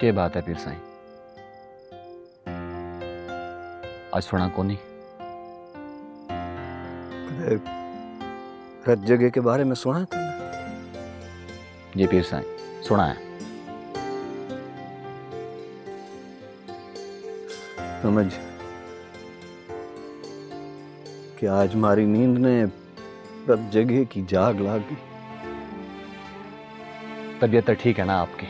क्या बात है पीर साईं? आज सुना को नहीं? हर जगह के बारे में सुना था। जी पीर साईं, सुना है। समझ कि आज हमारी नींद ने सब जगह की जाग लागी। तबीयत तो ठीक है ना आपकी?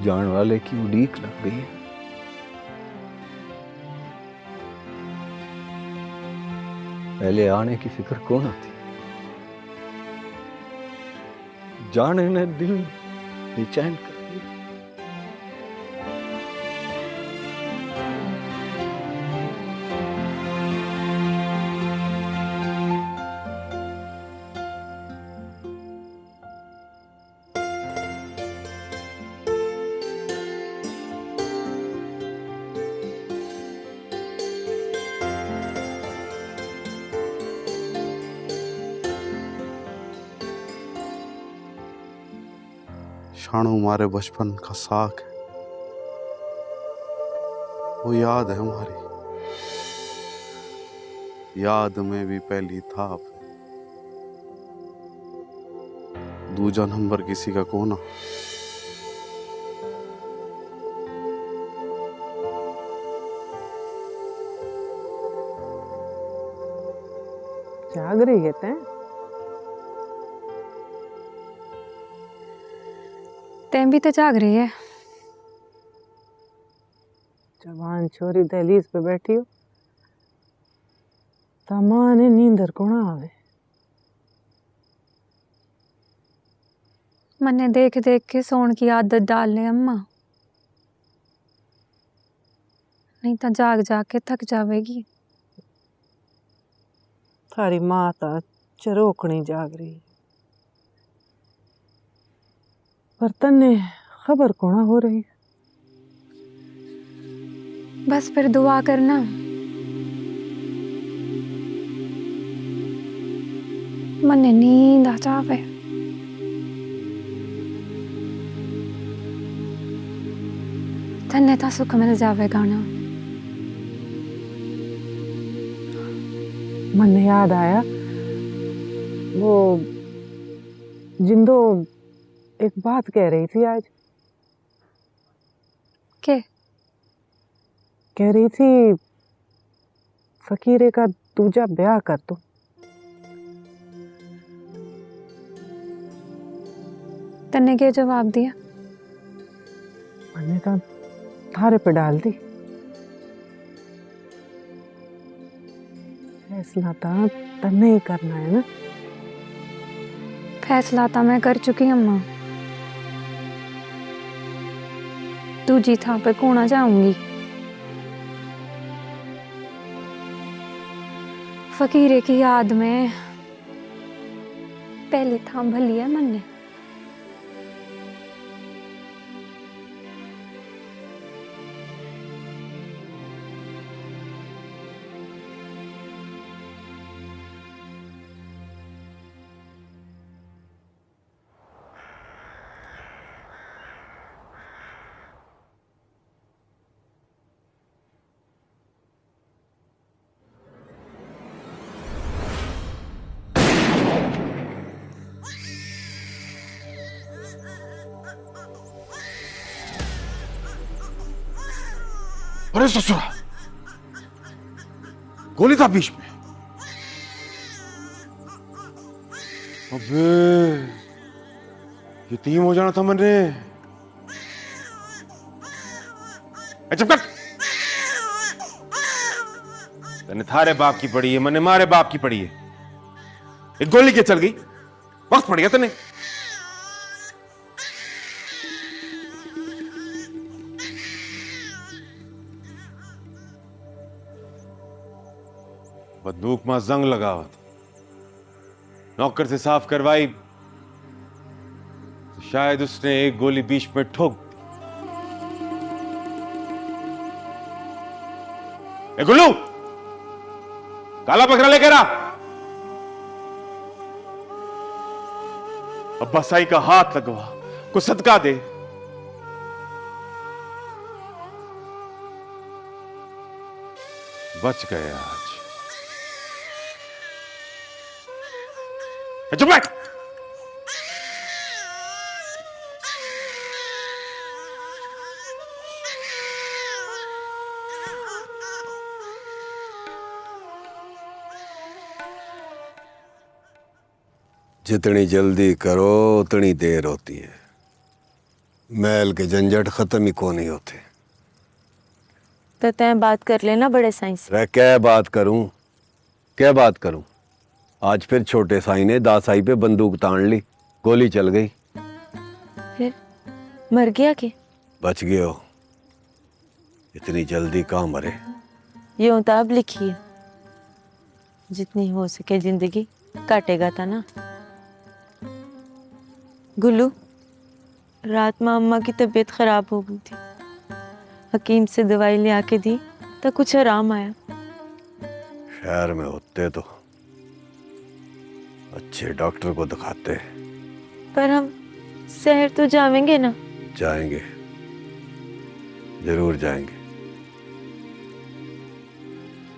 जान वाले की उड़ीक लग गई है। पहले आने की फिक्र कौन आती, जाने ने दिल बेचैन कर दिया। शाणू हमारे बचपन का साख है, वो याद है हमारी। याद में भी पहली थाप, दूजा नंबर किसी का कोना। जाग रही है तैं भी तो जाग रही है। जवान छोरी दहलीज पे बैठी हो, तमाने नींदर कोना आवे। मन्ने देख देख के सोने की आदत डाल ले अम्मा, नहीं तो जाग जाग के थक जावेगी। थारी माँ ता चरोकनी जाग रही, पर तन्ने खबर कोना हो रही। बस फिर दुआ करना। मन्ने नींद आ जावे। तन्ने ता सुख मिल जावेगा ना। मन याद आया, वो जिंदो एक बात कह रही थी आज। के? कह रही थी फकीरे का दूजा ब्याह कर दो। तन्ने के जवाब दिया? मैंने तो थारे पे डाल दी। फैसला तो तन्ने ही करना है ना। फैसला तो मैं कर चुकी अम्मा। दूजी थां पे कूना जाऊंगी। फकीरे की याद में पहली थां भली है मन्ने। अरे ससुरा, गोली था बीच में। अबे यतीम हो जाना था मैंने। चुप कर। तने थारे बाप की पड़ी है, मैंने मारे बाप की पड़ी है। एक गोली के चल गई, वक्त पड़ गया तने। बंदूक में जंग लगा हुआ था, नौकर से साफ करवाई तो शायद उसने एक गोली बीच में ठोक दी। ए गुल्लू, काला बकरा लेकर आ। अब्बा साई का हाथ लगवा, कुछ सदका दे। बच गए आज। चुप बैठ। जितनी जल्दी करो उतनी देर होती है। मैल के झंझट खत्म ही को नहीं होते। तो तय बात कर लेना बड़े साइंस। रह क्या बात करूं, क्या बात करूं। आज फिर छोटे साई ने दासाई पे बंदूक तान ली, गोली चल गई। फिर मर गया के? बच गए हो। इतनी जल्दी कहाँ मरे। यूं तो अब लिखी है, जितनी हो सके जिंदगी काटेगा था ना। गुल्लू, रात में अम्मा की तबीयत खराब हो गई थी, हकीम से दवाई ले आके दी तो कुछ आराम आया। शहर में होते तो अच्छे डॉक्टर को दिखाते। पर हम शहर तो जाएंगे ना। जाएंगे, जरूर जाएंगे।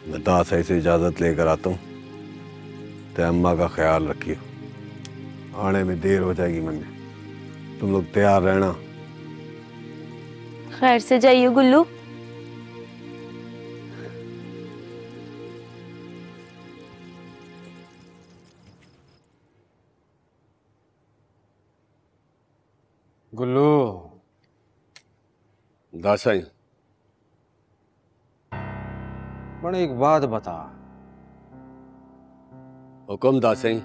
मैं दासाई से इजाजत लेकर आता हूँ। तो अम्मा का ख्याल रखियो, आने में देर हो जाएगी। मैंने तुम लोग तैयार रहना। खैर से जाइए गुल्लू। गुल्लू, दासाई बड़े एक बात बता। हुक्म दासाई।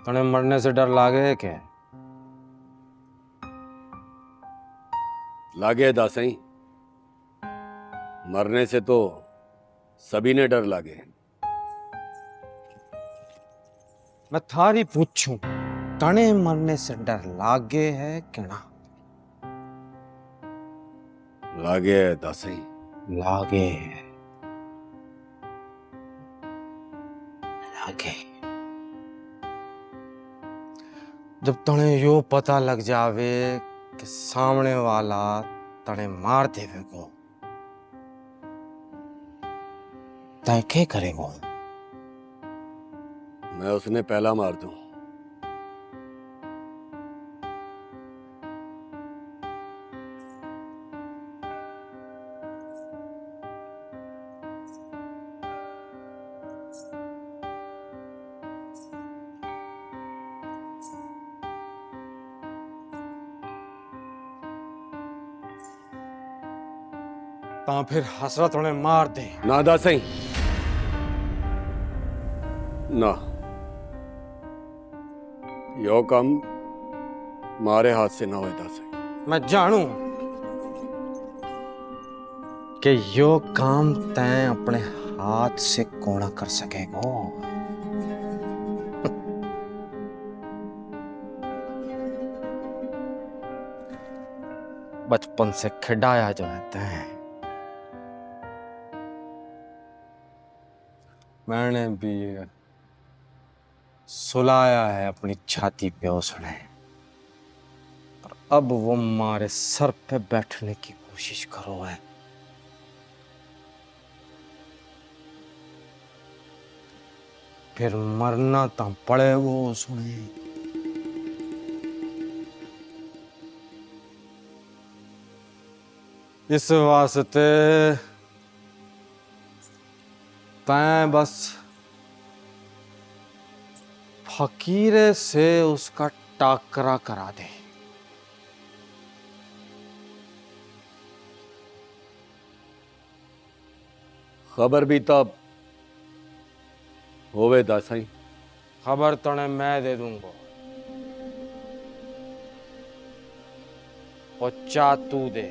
तने मरने से डर लागे के? लागे दासाई, मरने से तो सभी ने डर लागे। मैं थारी पूछूं, तने मरने से डर लागे है कि ना? लागे है दासाई। लागे लागे। जब तने यो पता लग जावे कि सामने वाला तने मार देवे को, तय क्या करेगो? मैं उसने पहला मार दूं। ता फिर हसरत उन्हें मार दे। ना दासाई, ना, यो काम मारे हाथ से ना हो दासाई। मैं जानू कि यो काम तैं अपने हाथ से कोना कर सकेगो। बचपन से खिडाया जो है तैं। मैंने भी सुलाया है अपनी छाती पे उसने, पर अब वो हमारे सर पे बैठने की कोशिश करो है। फिर मरना तो पड़े वो सुने। इस वास्ते तैं बस फकीरे से उसका टाकरा करा दे। खबर भी तब होवे दासाई। खबर तने मैं दे दूंगा, और चा तू दे।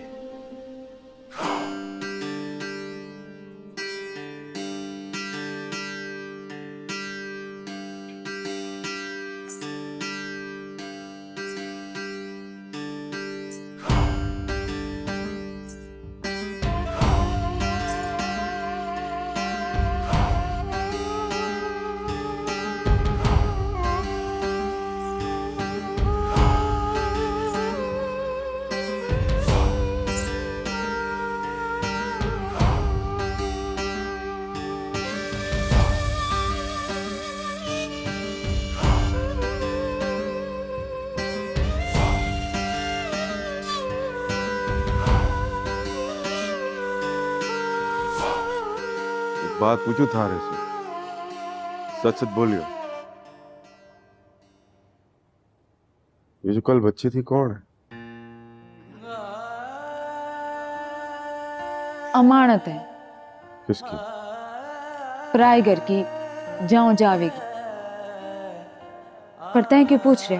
बात पूछू थारे से, सच सच बोलियो। ये जो कल बच्ची थी कौन है? अमानत है, किसकी? पराए घर की, जाओ जावेगी। पर तय क्यों पूछ रहे?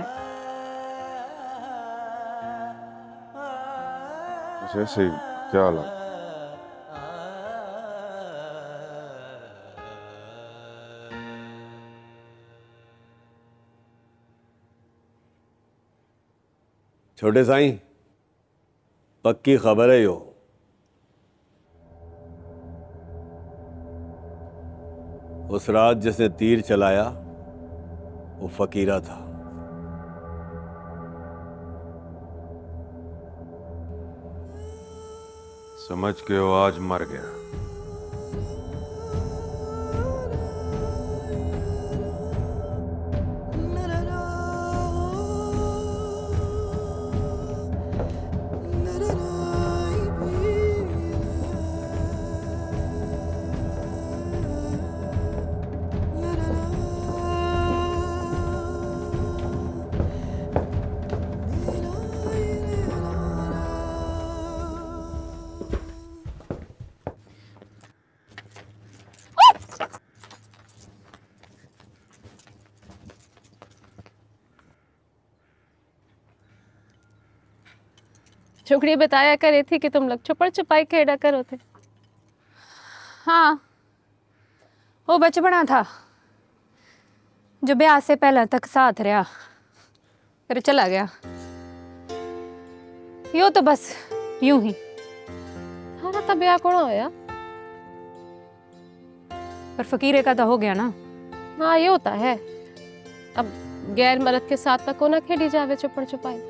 बस ऐसे ही क्या लगा। छोटे साईं, पक्की खबर है यो। उस रात जिसने तीर चलाया वो फकीरा था। समझ के वो आज मर गया। छुकड़ी बताया करे थी कि तुम लोग छुपड़ छुपाई खेड़ा करो थे। हाँ, वो बचपना था जो ब्याह से पहले तक साथ रहा, फिर चला गया। यो तो बस यूं ही। थारा तो ब्याह कौन होया? पर फकीरे का तो हो गया ना। हाँ, ये होता है। अब गैर मर्द के साथ तक को ना खेली जावे छुपड़ छुपाई।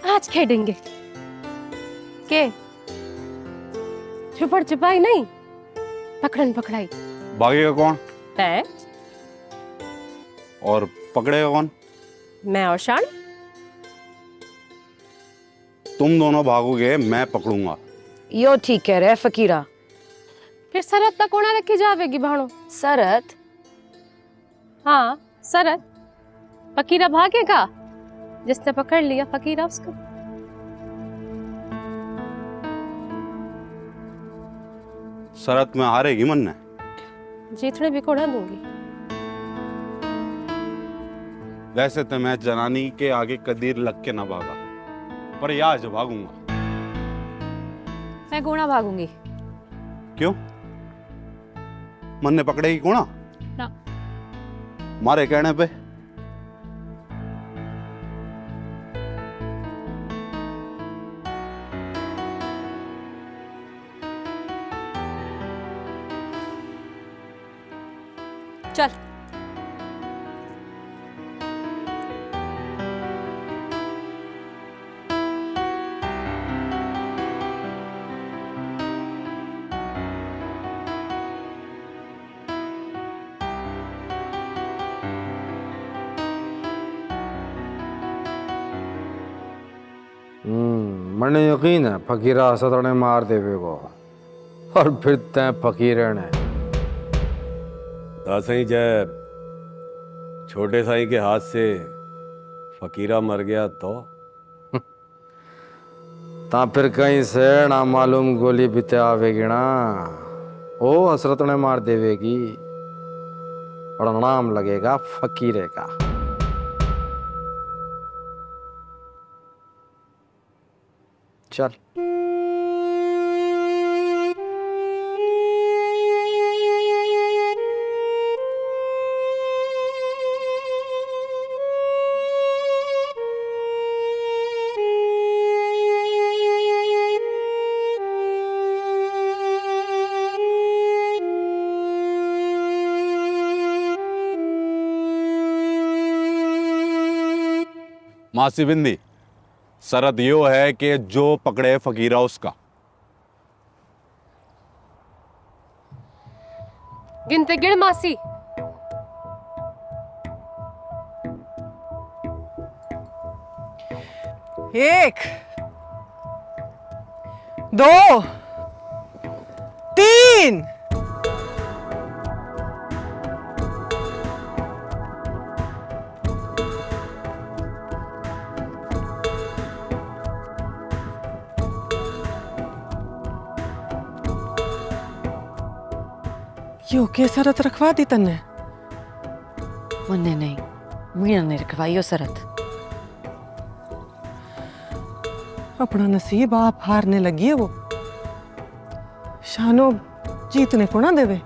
आज खेलेंगे के छुपड़ छुपाई नहीं, पकड़न पकड़ाई। भागेगा कौन मैं और पकड़ेगा कौन? मैं और शान। तुम दोनों भागोगे, मैं पकड़ूंगा। यो ठीक कह रहे फकीरा। फिर सरहद तक कोना रखी जावेगी भाणो? सरहद? हाँ, सरहद। फकीरा भागेगा, जिसने पकड़ लिया फकीरा उसको। शरत में हारेगी मन ने? जीतने भी कोड़ा दूंगी। वैसे तो मैं जनानी के आगे कदीर लग के ना भागा, पर ये आज भागूंगा। मैं गुणा भागूंगी। क्यों? मन ने पकड़ेगी गुणा? ना। मारे कहने पे? चल। मने यकीन है फकीरा सतने मार देवे को, और फिर तय फकीरे ने। दासाई जय छोटे साईं के हाथ से फकीरा मर गया तो ता फिर कहीं से ना मालूम गोली बीते आवेगी ना, ओ हसरत ने मार देवेगी और नाम लगेगा फकीरे का। चल। मासी बिंदी, शरत यो है कि जो पकड़े फकीरा उसका। गिनते गिण मासी। एक, दो, तीन। यो के शरत रखवा दी तन्ने? मुन्ने नहीं, मीना ने रखवाई शरत। अपना नसीब आप हारने लगी है वो। शानो जीतने को ना देवे।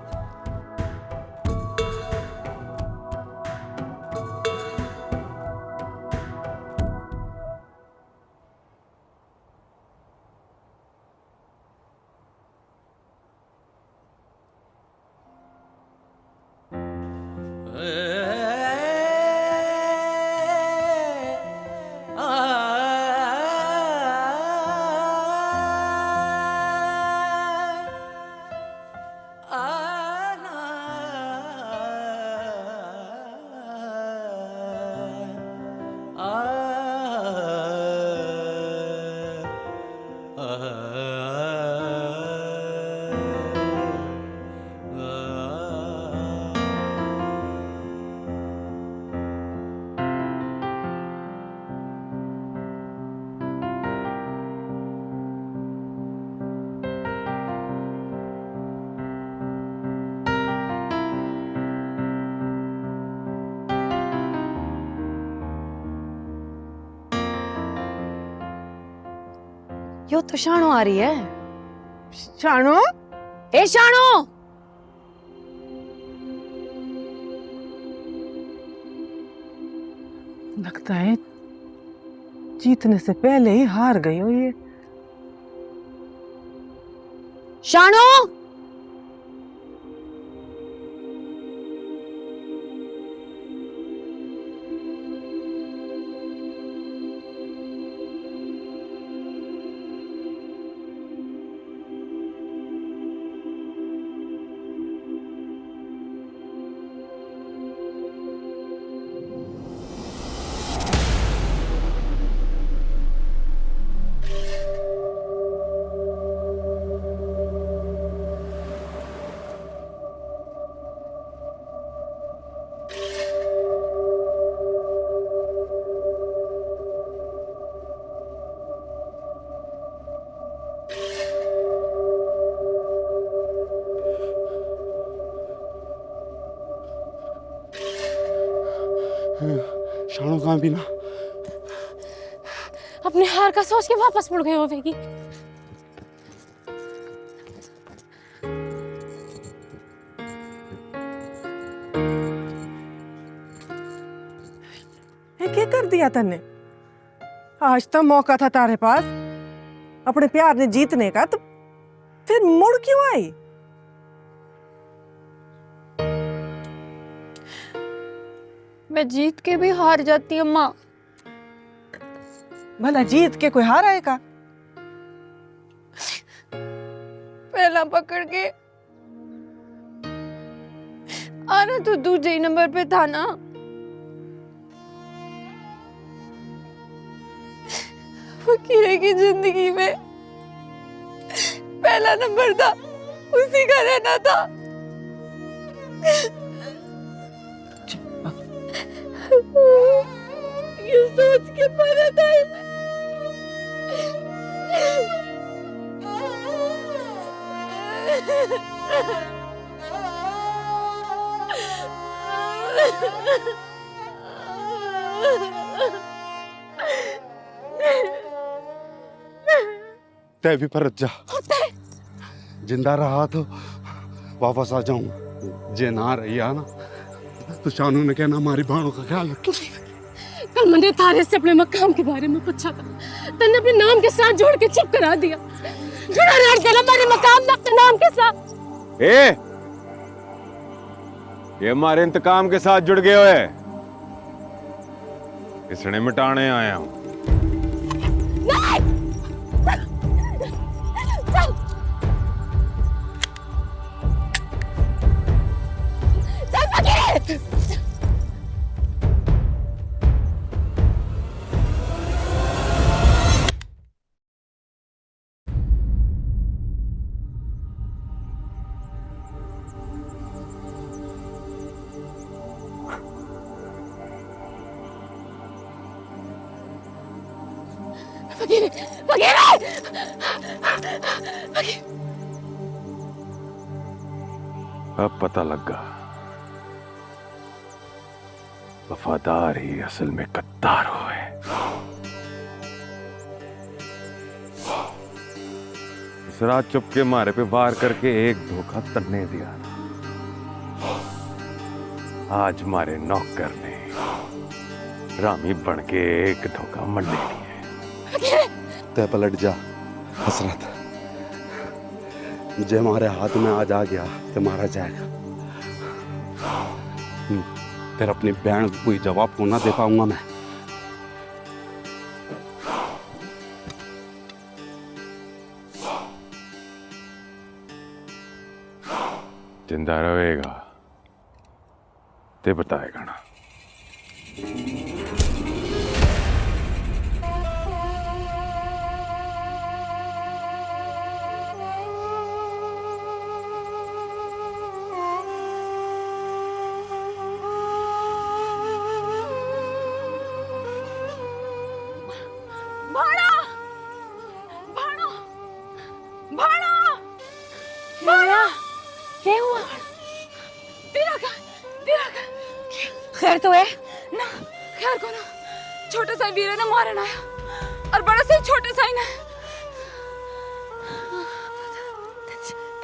यो तो शानो आ रही है। शानो, ए शानो! लगता है जीतने से पहले ही हार गई हो ये। शानो! शाणो कहाँ भी ना। अपने हार का सोच के वापस मुड़ गए होवेगी। ये क्या कर दिया तन्ने? आज तो मौका था तारे पास अपने प्यार ने जीतने का, तो फिर मुड़ क्यों आई? मैं जीत के भी हार जाती अम्मा। भला जीत के कोई हार आएगा? पहला पकड़ के आना तो दूसरे ही नंबर पे था ना। फकीरे की जिंदगी में पहला नंबर था, उसी का रहना था। ये सोच के पड़ा था तय भी परत जा। जिंदा रहा तो वापस आ जाऊं, जे ना रही ना तो शानू ने कहना हमारी भाणों का ख्याल रखी। कल मैंने तारे से अपने मकाम के बारे में पूछा था, तन्ने अपने नाम के साथ जोड़ के चुप करा दिया। जुड़ा रह गया मेरे मकाम में अपने नाम के साथ। ये हमारे इंतकाम के साथ जुड़ गए हुए, इसने मिटाने आया हूं। फकीर फकीर अब पता लगा, वफादार ही असल में गद्दार हुए। इस रात चुपके मारे पे वार करके एक धोखा तन्ने दिया, आज मारे नौकर ने रामी बन के एक धोखा मंडे दिए। तय पलट जा हसरत, मुझे हमारे हाथ में आज आ गया तो मारा जाएगा। फिर अपनी बहन को कोई जवाब को ना दे पाऊंगा मैं। जिंदा रहेगा ते बताएगा ना। भाड़ा भाड़ा भाड़ा भाड़ा क्या हुआ? खैर तो है ना? खैर को ना, छोटे सा वीर ने मारना आया और बड़ा से छोटे सा ही ना।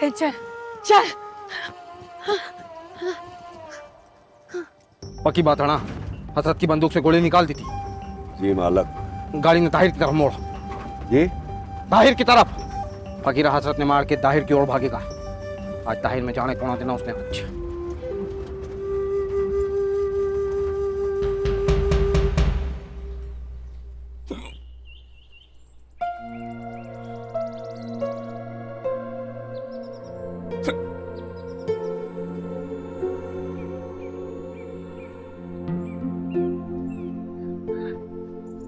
चल चल। पक्की बात है ना, हसरत की बंदूक से गोली निकाल दी थी। जी मालक। गाड़ी ने ताहिर की तरफ मोड़ा। जी? ताहिर की तरफ। फकीर हसरत ने मार के ताहिर की ओर भागेगा। आज ताहिर में जाने कौन देना उसने। अच्छा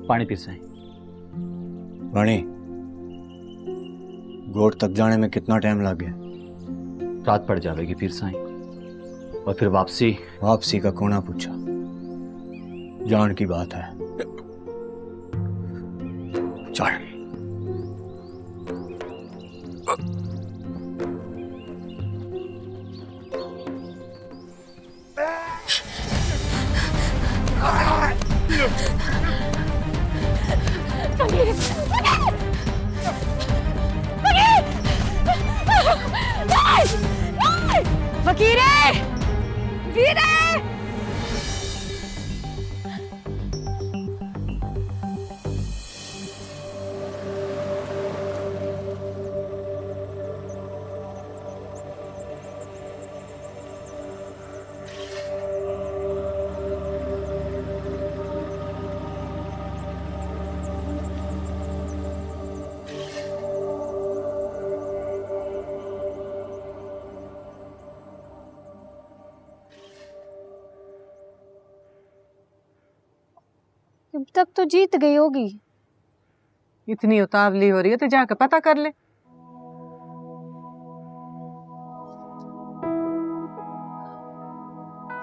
पानी पी साईं। वाणी, गोट तक जाने में कितना टाइम लग गया? रात पड़ जाएगी फिर साईं, और फिर वापसी। वापसी का कोना पूछा, जान की बात है। चल। फकीरे वीरे अब तक तो जीत गई होगी। इतनी उतावली हो रही है तो जाकर पता कर ले।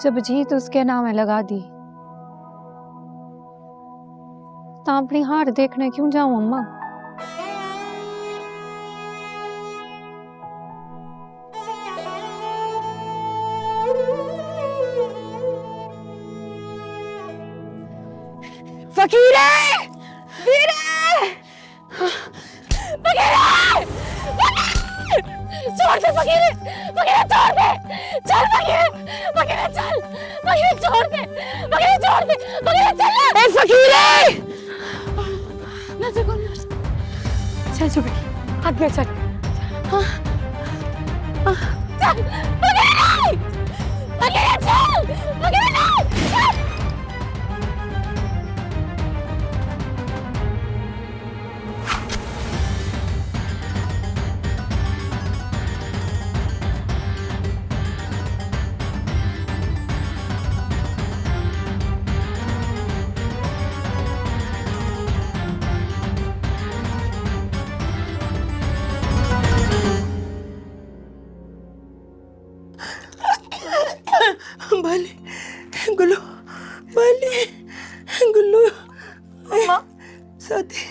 जब जीत उसके नाम में लगा दी तो अपनी हार देखने क्यों जाऊं अम्मा? फकीरे वीरे फकीरे छोड़ दे फकीरे, फकीरे छोड़ दे, चल फकीरे, फकीरे चल, फकीरे छोड़ दे, फकीरे छोड़ दे, फकीरे चल। ए फकीरे नजर कौन चल चुप हाथ में चल। हाँ चल फकीरे, फकीरे चल, फकीरे चल। बाली गुल्लू, बाली गुल्लू, अम्मा साथी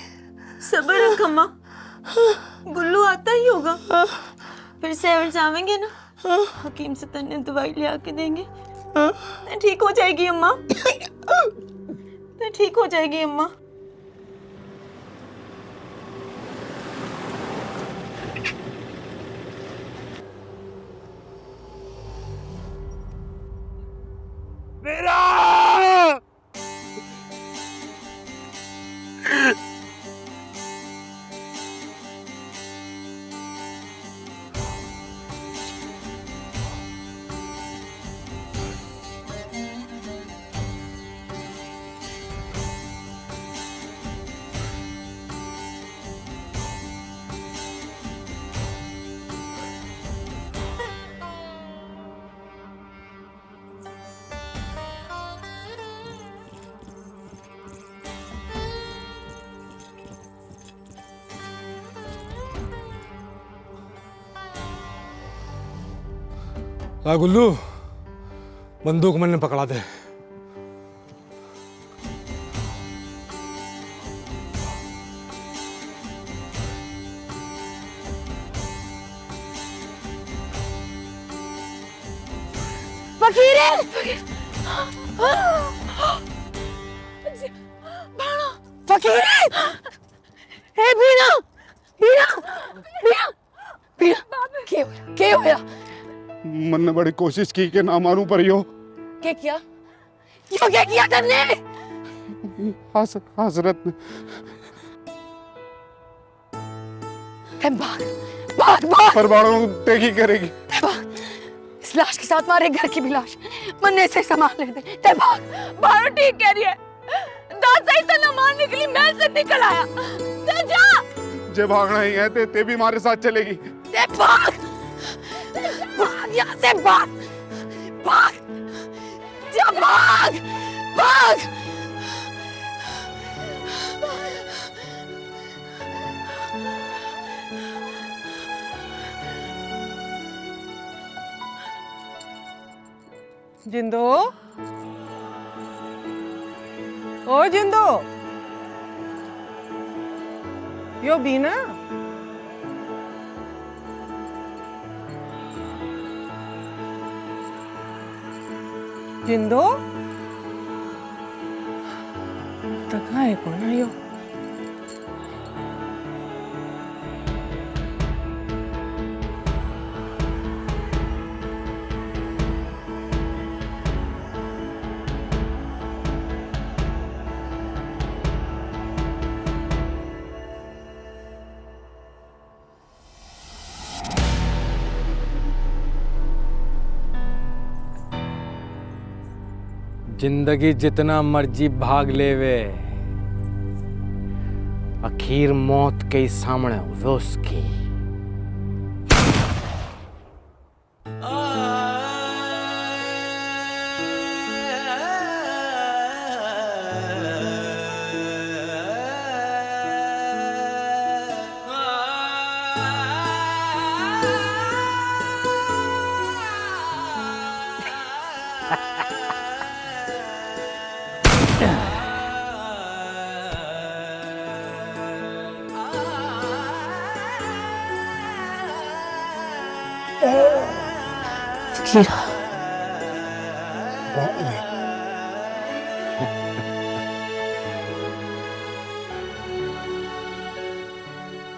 सब्र रख अम्मा, गुल्लू आता ही होगा। फिर सेवर जावेंगे ना, हकीम से तन्ने दवाई ले आके देंगे, तो ठीक हो जाएगी अम्मा, तो ठीक हो जाएगी अम्मा। मेरा गुल्लू, बंदूक मैंने पकड़ा दे। फकीरे फकीरे, हे बीना बीना बीना बीना, क्या होया? मैंने बड़ी कोशिश की कि ना मारूं, पर यो क्या किया? यो क्या किया तुमने? हजरत ने भाग भाग भाग, परवाणों तेगी करेगी। इस लाश के साथ मारे घर की भी लाश, मन्ने से सामान ले दे। ते भाग, बारो ठीक कह रही है, दादा ही तो न मार निकली, मैं से निकल आया। ते जा, जे भागना ही है ते भी हमारे साथ चलेगी। ते भाग भाग, यहाँ से भाग भाग, जा भाग भाग। जिंदो, ओ जिंदो, यो बीना, जिंदो, तक है कौन है यो? जिंदगी जितना मर्जी भाग लेवे, आखिर मौत के सामने वो उसकी। फकीरा, फकीरे,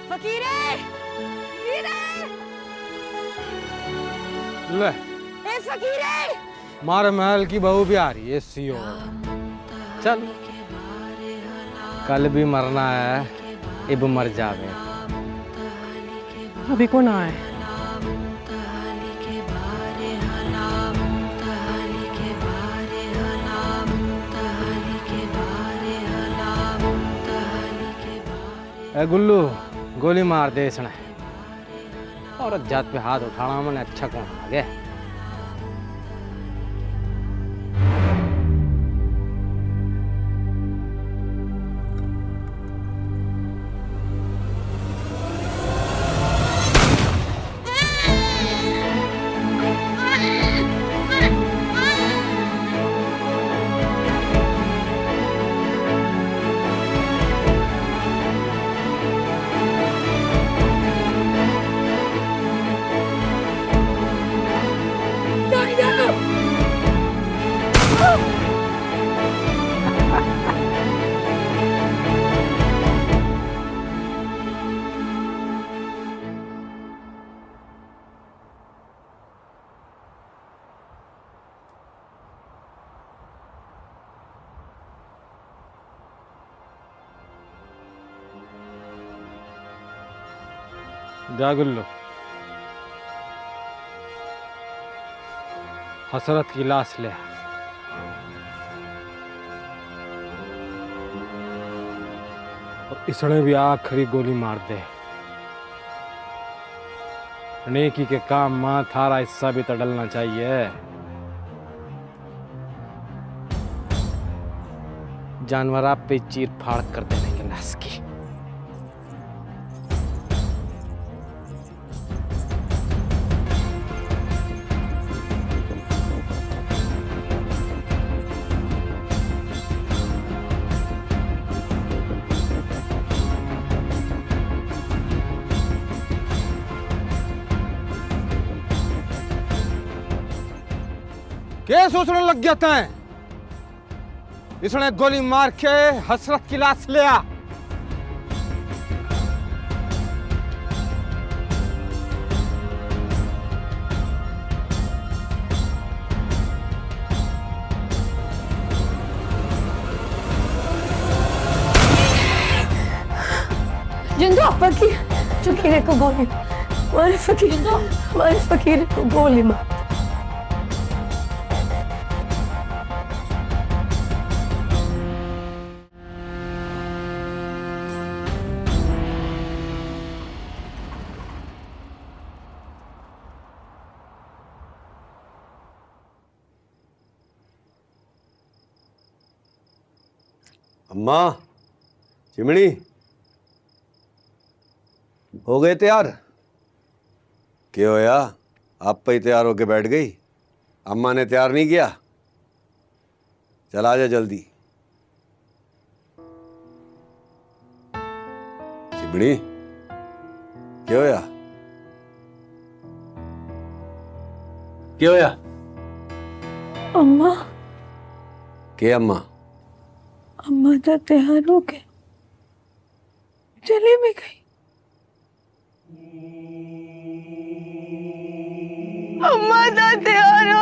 फकीरे, ले, ए फकीरे, मारे महल की बहू भी आ रही है सीओ। चल, कल भी मरना है, इब मर जावे। अभी कौन आए? ए गुल्लू, गोली मार दे इसने। औरत जात पे हाथ उठाना मैंने अच्छा कौन लगे। जा गुल्लू, हसरत की लाश ले आ। और इसने भी आखिरी गोली मार दे। नेकी के काम मां थारा हिस्सा भी तो डलना चाहिए। जानवर आप पे चीर फाड़ कर देने के लाश की। क्या सोचने लग गया था? इसने गोली मार के हसरत की लाश ले आ। जिंदो फकीर, फकीर को गोली मारे, फकीर मारे, फकीर को गोली मार। अम्मा, चिमनी हो गए तैयार? क्या होया, आप पे ही तैयार होके बैठ गई? अम्मा ने तैयार नहीं किया? चल आजा जल्दी। चिमनी, क्या होया? क्या होया? अम्मा, क्या अम्मा? अम्मा तो तैयार हो के चली भी गई। अम्मा तो तैयार